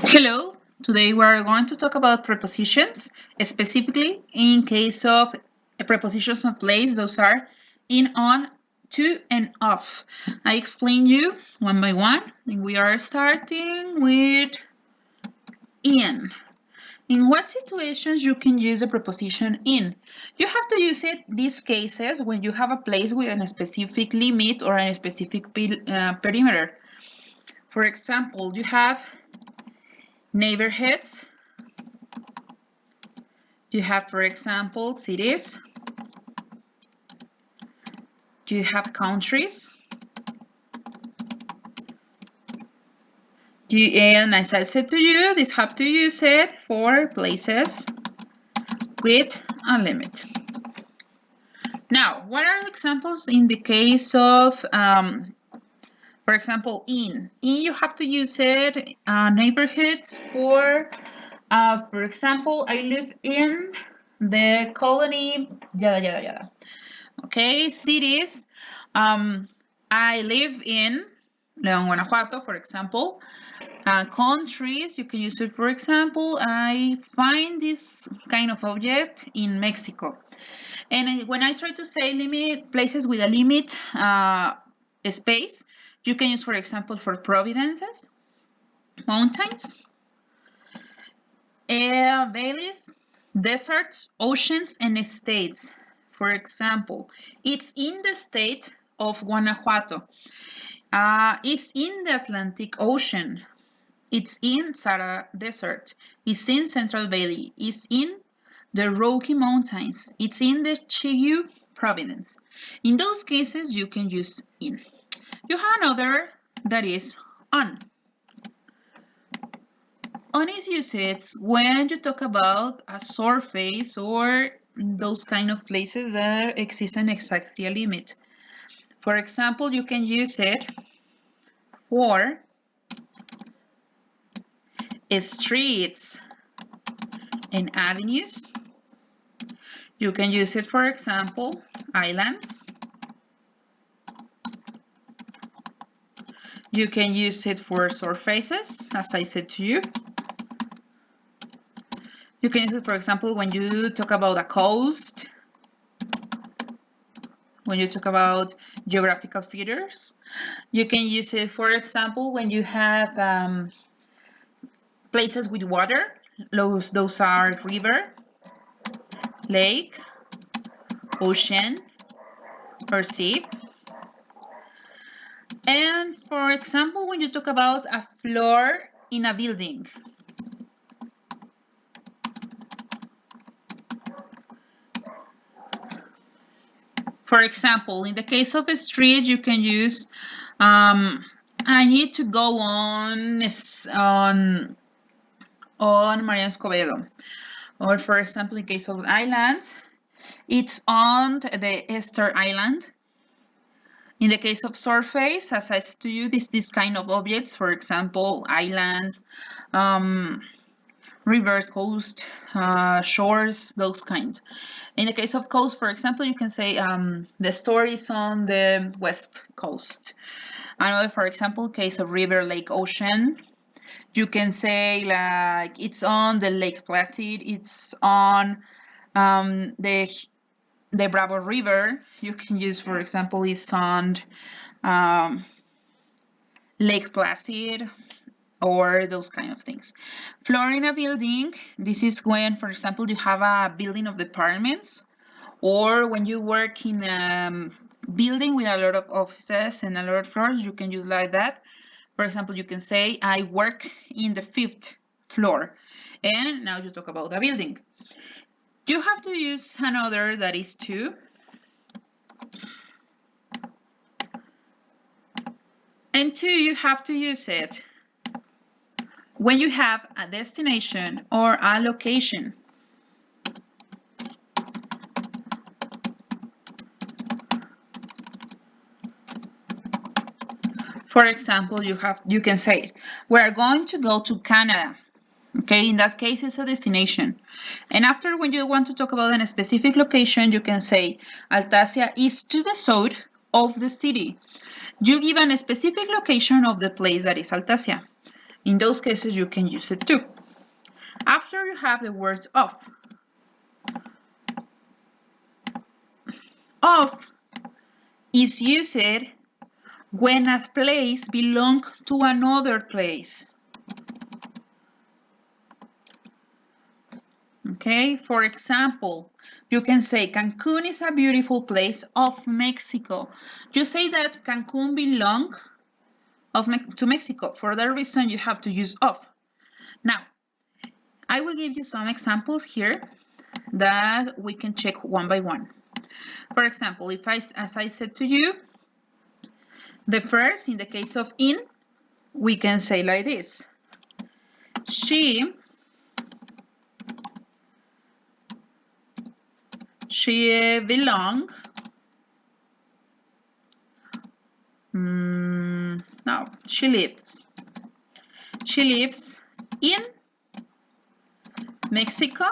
Hello, today we are going to talk about prepositions, specifically in case of prepositions of place. Those are in, on, to, and off. I explain you one by one, and we are starting with in. In what situations you can use the preposition in? You have to use it these cases when you have a place with a specific limit or a specific perimeter. For example, you have neighborhoods. You have, for example, cities. You have countries. And as I said to you, this have to use it for places with a limit. Now, what are the examples in the case of, for example, in? In, you have to use it neighborhoods for example, I live in the colony, yada, yada, yada. Okay, cities. I live in León, Guanajuato, for example. Countries, you can use it, for example, I find this kind of object in Mexico. And when I try to say limit places with a limit space, you can use, for example, for provinces, mountains, valleys, deserts, oceans, and states. For example, it's in the state of Guanajuato. It's in the Atlantic Ocean. It's in Sahara Desert. It's in Central Valley. It's in the Rocky Mountains. It's in the Chiyu province. In those cases, you can use in. You have another that is on. On is used when you talk about a surface or those kind of places that exist an exactly a limit. For example, you can use it for streets and avenues. You can use it, for example, islands. You can use it for surfaces, as I said to you. You can use it, for example, when you talk about a coast, when you talk about geographical features. You can use it, for example, when you have places with water. Those are river, lake, ocean, or sea. And for example, when you talk about a floor in a building. For example, in the case of a street, you can use I need to go on Maria Escobedo. Or for example, in case of islands, it's on the Easter Island. In the case of surface, as I said to you, this kind of objects, for example, islands, rivers, coast, shores, those kinds. In the case of coast, for example, you can say the store is on the west coast. Another, for example, case of river, lake, ocean. You can say like it's on the Lake Placid, it's on the Bravo River. You can use, for example, it's on Lake Placid, or those kind of things. Floor in a building, this is when, for example, you have a building of departments, or when you work in a building with a lot of offices and a lot of floors, you can use like that. For example, you can say, I work in the 5th floor. And now you talk about a building. You have to use another that is to. And to, you have to use it when you have a destination or a location. For example, you can say, we're going to go to Canada. Okay, in that case, it's a destination. And after, when you want to talk about a specific location, you can say, Altasia is to the south of the city. You give a specific location of the place that is Altasia. In those cases, you can use it too. After you have the word of. Of is used when a place belongs to another place. Okay, for example, you can say Cancun is a beautiful place of Mexico. You say that Cancun belongs to Mexico. For that reason, you have to use of. Now, I will give you some examples here that we can check one by one. For example, as I said to you, the first, in the case of in, we can say like this. She belongs. No, she lives. She lives in Mexico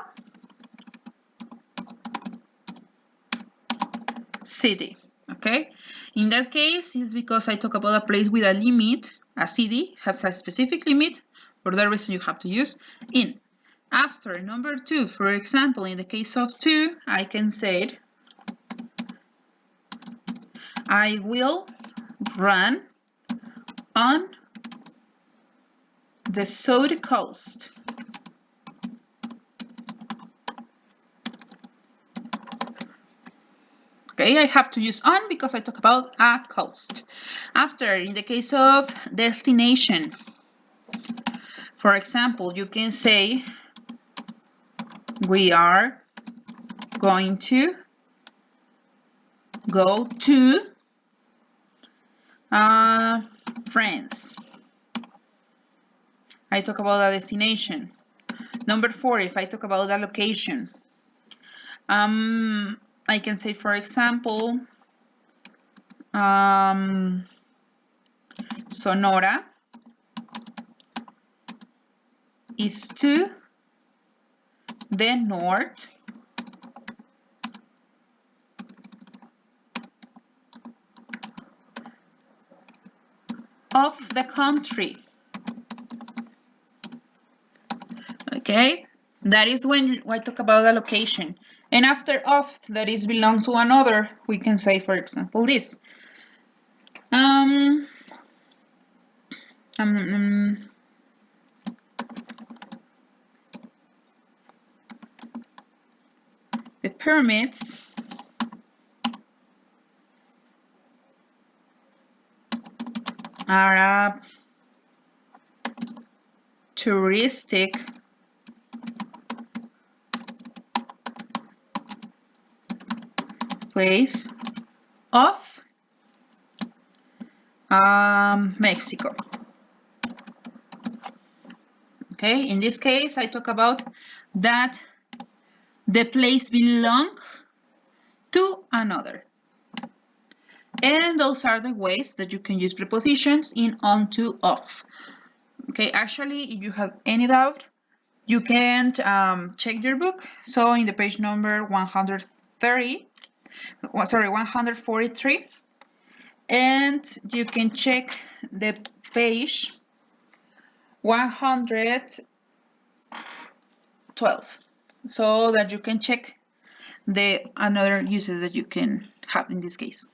City. Okay, in that case, it's because I talk about a place with a limit. A city has a specific limit. For that reason, you have to use in. After number two, for example, in the case of to, I can say I will run on the south coast. Okay, I have to use on because I talk about a coast. After, in the case of destination, for example, you can say we are going to go to France. I talk about a destination. Number four, if I talk about a location, I can say, for example, Sonora is to the north of the country. Okay, that is when I talk about a location. And after of, that is belong to another, we can say, for example, this. The pyramids are a touristic place of Mexico. Okay, in this case, I talk about that the place belongs to another. And those are the ways that you can use prepositions in on, to, of. Okay, actually, if you have any doubt, you can check your book. So in the page number 143, and you can check the page 112, so that you can check the another uses that you can have in this case.